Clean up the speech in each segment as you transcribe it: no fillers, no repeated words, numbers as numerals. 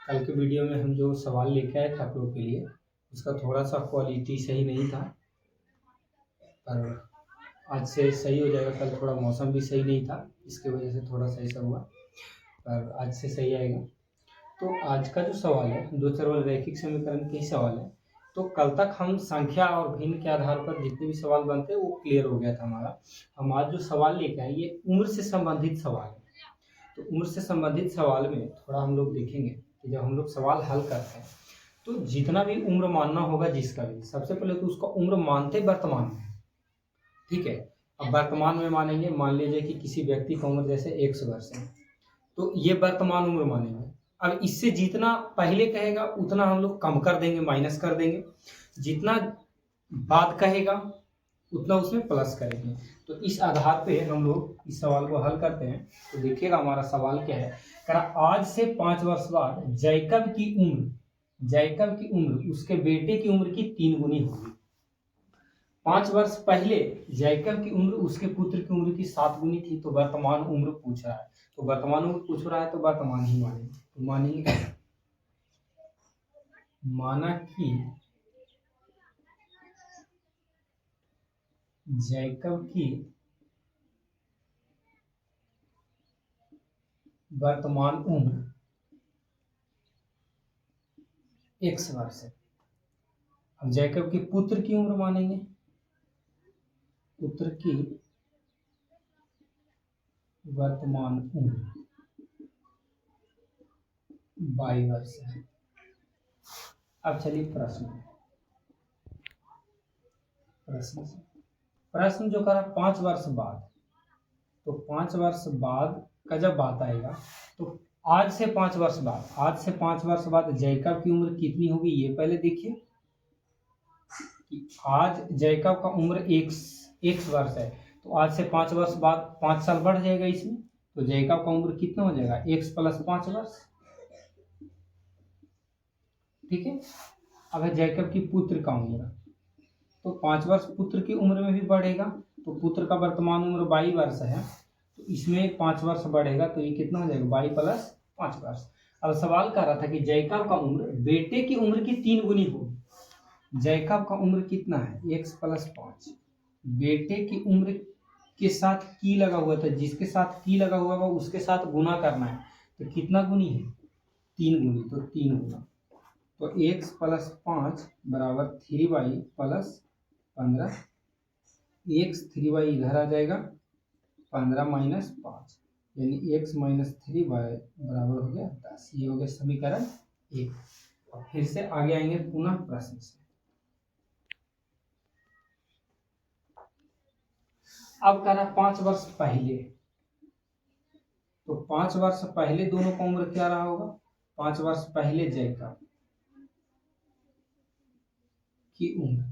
कल के वीडियो में हम जो सवाल लेके आए थे आप लोगों के लिए, उसका थोड़ा सा क्वालिटी सही नहीं था, पर आज से सही हो जाएगा। कल थोड़ा मौसम भी सही नहीं था, इसकी वजह से थोड़ा सा ऐसा हुआ, पर आज से सही आएगा। तो आज का जो सवाल है, दो चर वाले रैखिक समीकरण के ही सवाल है। तो कल तक हम संख्या और भिन्न के आधार पर जितने भी सवाल बनते हैं वो क्लियर हो गया था हमारा। हम आज जो सवाल लेके आए ये उम्र से संबंधित सवाल है। तो उम्र से संबंधित सवाल में थोड़ा हम लोग देखेंगे कि जब हम लोग सवाल हल करते हैं तो जितना भी उम्र मानना होगा जिसका भी, सबसे पहले तो उसका उम्र मानते वर्तमान में, ठीक है। अब वर्तमान में मानेंगे, मान लीजिए कि किसी व्यक्ति का उम्र जैसे 100 वर्ष है, तो ये वर्तमान उम्र मानेंगे। अब इससे जितना पहले कहेगा उतना हम लोग कम कर देंगे, माइनस कर देंगे, जितना बाद कहेगा उतना उसमें प्लस करेंगे। तो इस आधार पे हम लोग इस सवाल को हल करते हैं। तो देखिएगा हमारा सवाल क्या है। आज से 5 वर्ष बाद जैकब की उम्र उसके बेटे की उम्र की 3 गुनी होगी। 5 वर्ष पहले जैकब की उम्र उसके पुत्र की उम्र की 7 गुनी थी। तो वर्तमान उम्र पूछ रहा है, तो वर्तमान उम्र पूछ रहा है तो वर्तमान ही मानेंगे। तो मानेंगे माना कि जैकब की वर्तमान उम्र 1 वर्ष है। अब जैकब के पुत्र की उम्र मानेंगे, पुत्र की वर्तमान उम्र 22 वर्ष है। अब चलिए प्रश्न जो करा 5 वर्ष बाद, तो 5 वर्ष बाद का जब बात आएगा तो आज से 5 वर्ष बाद जैकब की उम्र कितनी होगी ये पहले देखिए कि आज जैकब का उम्र एक वर्ष है। तो आज से 5 वर्ष बाद 5 साल बढ़ जाएगा इसमें, तो जैकब का उम्र कितना हो जाएगा, x + 5 वर्ष, ठीक है। अब है जैकब की पुत्र का उम्र, तो 5 वर्ष पुत्र की उम्र में भी बढ़ेगा। तो पुत्र का वर्तमान उम्र 22 वर्ष है, तो इसमें 5 वर्ष बढ़ेगा, तो ये कितना हो जाएगा, 22 + 5 वर्ष। अब सवाल कर रहा था कि जैकब का उम्र बेटे की उम्र की 3 गुनी होगी। जैकब का उम्र कितना है, x + 5, बेटे की उम्र के साथ की लगा हुआ था, जिसके साथ की लगा हुआ है उसके साथ गुना करना है। तो कितना गुनी है, 3 गुनी, तो 3 गुना, तो x + 5 = 3y + 15, x 3y इधर आ जाएगा, 15 - 5 यानी x - 3y बराबर हो गया 10। ये हो गया समीकरण 1। और फिर से आगे आएंगे पुनः प्रश्न से। अब कह रहा 5 वर्ष पहले, तो 5 वर्ष पहले दोनों का उम्र क्या रहा होगा, 5 वर्ष पहले जैकब की उम्र,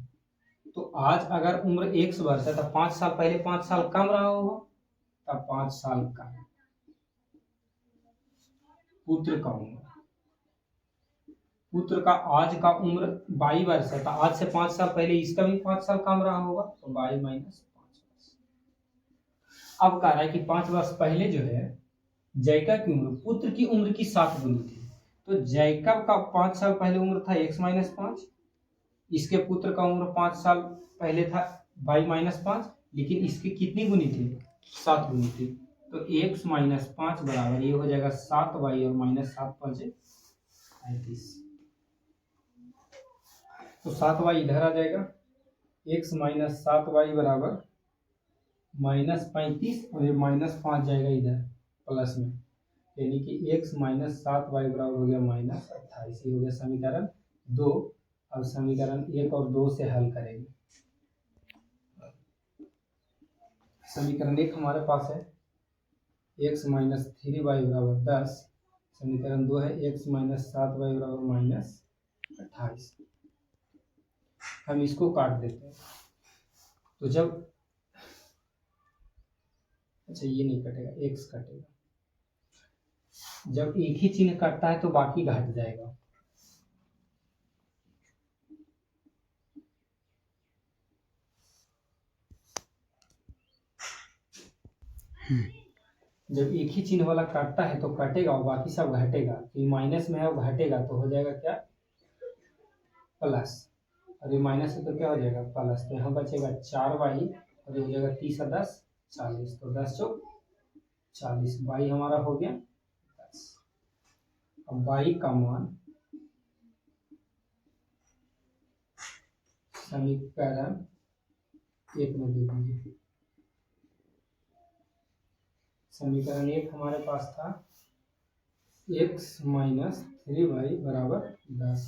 तो आज अगर उम्र 1 वर्ष है तो 5 साल पहले 5 साल कम रहा होगा, तब 5 साल कम। पुत्र का उम्र, पुत्र का आज का उम्र 22 वर्ष है, तो आज से 5 साल पहले इसका भी 5 साल कम रहा होगा, तो 22 - 5 वर्ष। अब कह रहा है कि 5 वर्ष पहले जो है जैकब की उम्र पुत्र की उम्र की 7 गुनी थी। तो जैकब का 5 साल पहले उम्र था x - 5, इसके पुत्र का उम्र 5 साल पहले था 22 - 5, लेकिन इसकी कितनी गुनी थी, 7 गुनी थी। तो x - 5 बराबर ये हो जाएगा 7y और -7 5 35। तो 7y इधर आ जाएगा, x - 7y बराबर -35 और ये -5 जाएगा इधर प्लस में, यानी कि x - 7y बराबर हो गया -28। ये हो गया समीकरण 2। अब समीकरण 1 और 2 से हल करेंगे। समीकरण 1 हमारे पास है x - 3y बराबर 10, समीकरण 2 है x - 7y बराबर -28। हम इसको काट देते हैं, तो जब, अच्छा ये नहीं कटेगा, x कटेगा। जब एक ही चिन्ह कटता है तो बाकी घट जाएगा। जब एक ही चिन्ह वाला काटता है तो कटेगा और बाकी सब घटेगा, तो ये माइनस में है वो घटेगा, तो हो जाएगा क्या, प्लस। और ये माइनस है तो क्या हो जाएगा, प्लस। तो यहाँ बचेगा 4y और ये हो जाएगा 30 और 10 40, तो 10 चौक 40, y हमारा हो गया 10। अब y का मान समीकरण 1 में दे दीजिए। समीकरण 1 हमारे पास था x माइनस 3y बराबर 10,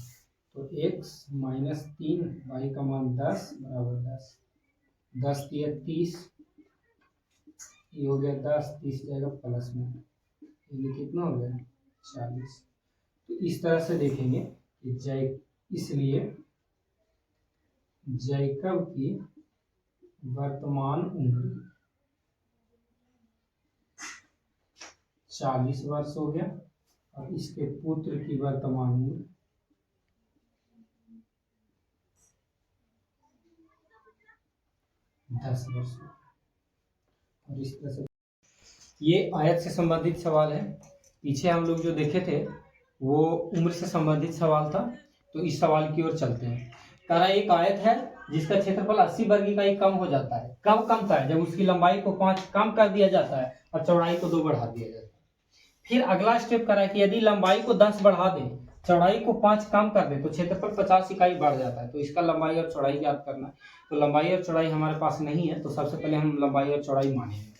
तो x माइनस 3y का मान 10 बराबर 10, 10 दिया 30, ये हो गया 10, 30 जाएगा प्लस में, ये कितना हो गया 40। तो इस तरह से देखेंगे कि इसलिए जैकब की वर्तमान उम्र 40 वर्ष हो गया और इसके पुत्र की वर्तमान उम्र 10 वर्ष हो गया। और इस तरह से ये आयत से संबंधित सवाल है। पीछे हम लोग जो देखे थे वो उम्र से संबंधित सवाल था, तो इस सवाल की ओर चलते हैं। कह रहा एक आयत है जिसका क्षेत्रफल 80 वर्ग इकाई कम हो जाता है। कब कमता है, जब उसकी लंबाई को 5 कम कर दिया जाता है और चौड़ाई को 2 बढ़ा दिया जाता है। फिर अगला स्टेप करा कि यदि लंबाई को 10 बढ़ा दे, चौड़ाई को 5 कम कर दे, तो क्षेत्रफल 50 इकाई बढ़ जाता है। तो इसका लंबाई और चौड़ाई ज्ञात करना है। तो लंबाई और चौड़ाई हमारे पास नहीं है, तो सबसे पहले हम लंबाई और चौड़ाई मानेंगे।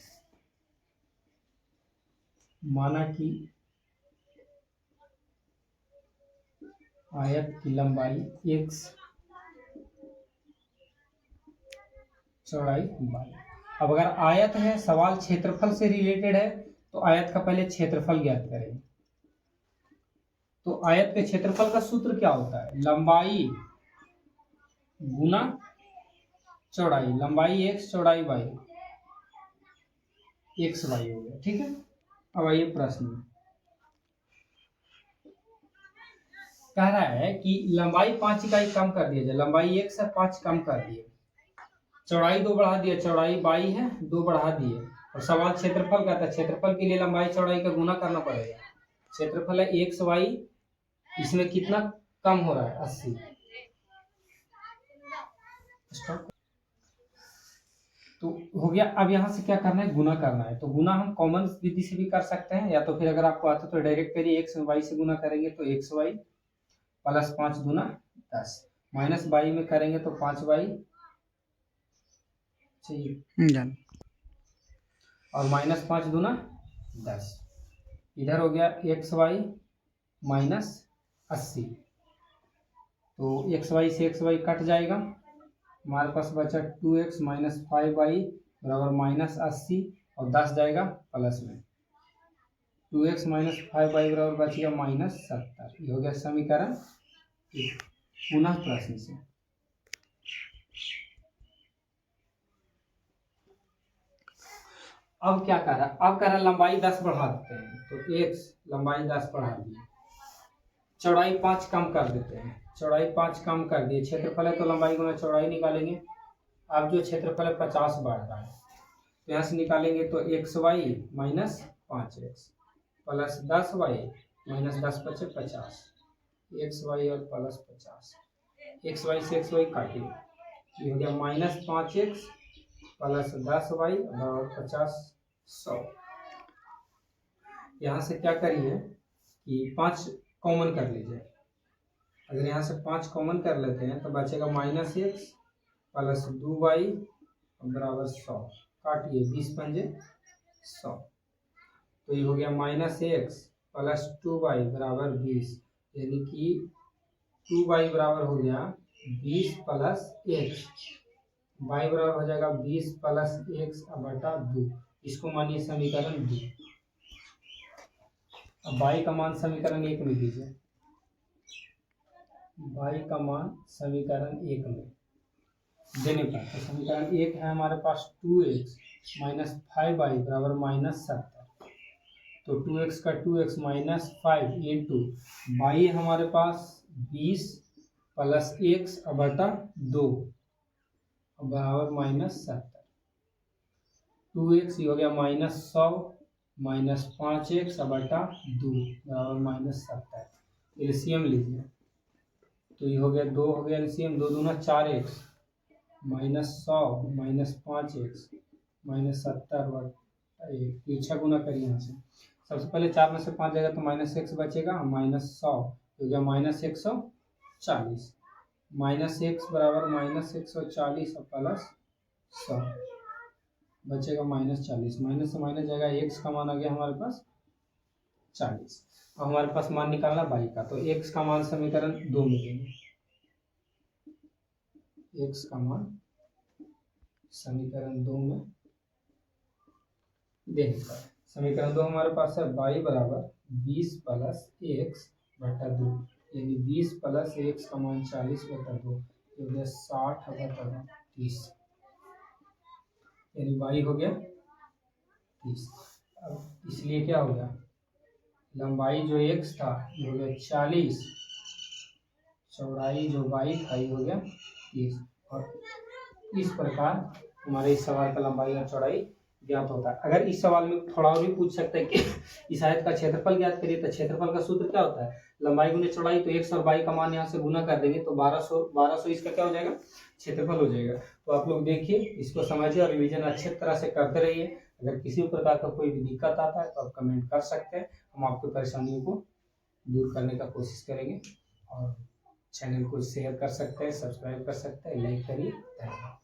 माना कि आयत की लंबाई x, चौड़ाई y। अब अगर आयत है, सवाल क्षेत्रफल से रिलेटेड है, तो आयत का पहले क्षेत्रफल ज्ञात करेंगे। तो आयत के क्षेत्रफल का सूत्र क्या होता है, लंबाई गुना चौड़ाई, लंबाई x चौड़ाई y, x y हो गया। ठीक है, अब आइए प्रश्न में। कह रहा है कि लंबाई 5 इकाई कम कर दिया जाए, लंबाई 1 से 5 कम कर दिए, चौड़ाई 2 बढ़ा दिया, चौड़ाई 22 है 2 बढ़ा दिए, और सवाल क्षेत्रफल का था। क्षेत्रफल के लिए लंबाई चौड़ाई का गुना करना पड़ेगा। क्षेत्रफल है एक्स वाई, इसमें कितना कम हो रहा है 80। तो हो गया। अब यहाँ से क्या करना है, गुना करना है। तो गुना हम कॉमन विधि से भी कर सकते हैं, या तो फिर अगर आपको आता तो डायरेक्ट करिए, एक्स वाई से गुना करेंगे तो एक्स वाई प्लस 5 गुना 10, माइनस वाई में करेंगे तो 5 वाई चाहिए, और माइनस 5 गुना 10, इधर हो गया एक्स वाई माइनस 80। तो एक्स वाई से एक्स वाई कट जाएगा, हमारे पास बचा 2x माइनस 5y बराबर माइनस 80, और 10 जाएगा प्लस में, 2x माइनस 5y बराबर बचेगा माइनस 70। ये हो गया समीकरण 1। पुनः प्रश्न से अब क्या कर रहा, अब कर रहा लंबाई 10 बढ़ा देते हैं, तो x लंबाई 10 बढ़ा दी, चौड़ाई 5 कम कर देते हैं, चौड़ाई 5 कम कर दिए, क्षेत्रफल है तो लंबाई गुना चौड़ाई निकालेंगे। अब जो क्षेत्रफल है 50 बढ़ रहा है, तो यहाँ से निकालेंगे तो x y minus 5x plus 10y minus 10 बचे 50, एक्स वाई और प्लस 50, एक्स वाई से एक्स वाई काटिए, ये हो गया माइनस 5x प्लस 10y बराबर 50 100। यहाँ से क्या करिए कि 5 कॉमन कर लीजिए। अगर यहाँ से 5 कॉमन कर लेते हैं तो बचेगा माइनस एक्स प्लस 2y बराबर 100, काटिए 20 पंजे 100, तो ये हो गया माइनस एक्स प्लस 2y बराबर 20, यानी कि 2y बराबर हो गया 20 प्लस एक्स, y बराबर हो जाएगा 20 प्लस एक्स बटा 2, इसको मानिए समीकरण 2। अब y का मान समीकरण 1 में दीजिए, y का मान समीकरण 1 में देने पर, तो समीकरण 1 है हमारे पास 2x माइनस 5y बराबर माइनस 70, तो 2x का 2x माइनस 5 इंटू y हमारे पास 20 प्लस x बटा 2 बराबर माइनस 70, 2x हो गया माइनस 100 -5x बटा 2 बराबर -70। एलसीएम लीजिए, तो ये हो गया 2 हो गया एलसीएम, 2 दूना 4x -100 -5x -70 बटा 1, पीछा गुना करिए यहाँ से। सबसे पहले 4 में से 5 जाएगा तो -x बचेगा, -100 हो गया -140, -x बराबर -140 प्लस 100 बचेगा -40, माइनस से माइनस जाएगा, x का मान आ गया हमारे पास 40। अब हमारे पास मान निकालना y का, तो x का मान समीकरण 2 में देंगे, x का मान समीकरण 2 में देने का। समीकरण 2 हमारे पास है y बराबर 20 प्लस x बटा 2, यानी 20 प्लस x का मान 40 बटा 2, हो गया 60 बटा 30, यानी y हो गया 30। अब इसलिए क्या हो गया, लंबाई जो x था ये हो गया 40, चौड़ाई जो y था ये हो गया 30। और इस प्रकार हमारे इस सवाल का लंबाई और चौड़ाई ज्ञात होता है। अगर इस सवाल में थोड़ा और भी पूछ सकते हैं कि इस आयत का क्षेत्रफल ज्ञात करिए, तो क्षेत्रफल का सूत्र क्या होता है, लंबाई गुने चौड़ाई, तो x और y का मान यहाँ से गुना कर देंगे तो 1200 इसका क्या हो जाएगा, क्षेत्रफल हो जाएगा। तो आप लोग देखिए, इसको समझिए और रिवीजन अच्छे तरह से करते रहिए। अगर किसी भी प्रकार का कोई भी दिक्कत आता है तो आप कमेंट कर सकते हैं, हम आपकी परेशानियों को दूर करने का कोशिश करेंगे। और चैनल को शेयर कर सकते हैं, सब्सक्राइब कर सकते हैं, लाइक करिए। धन्यवाद।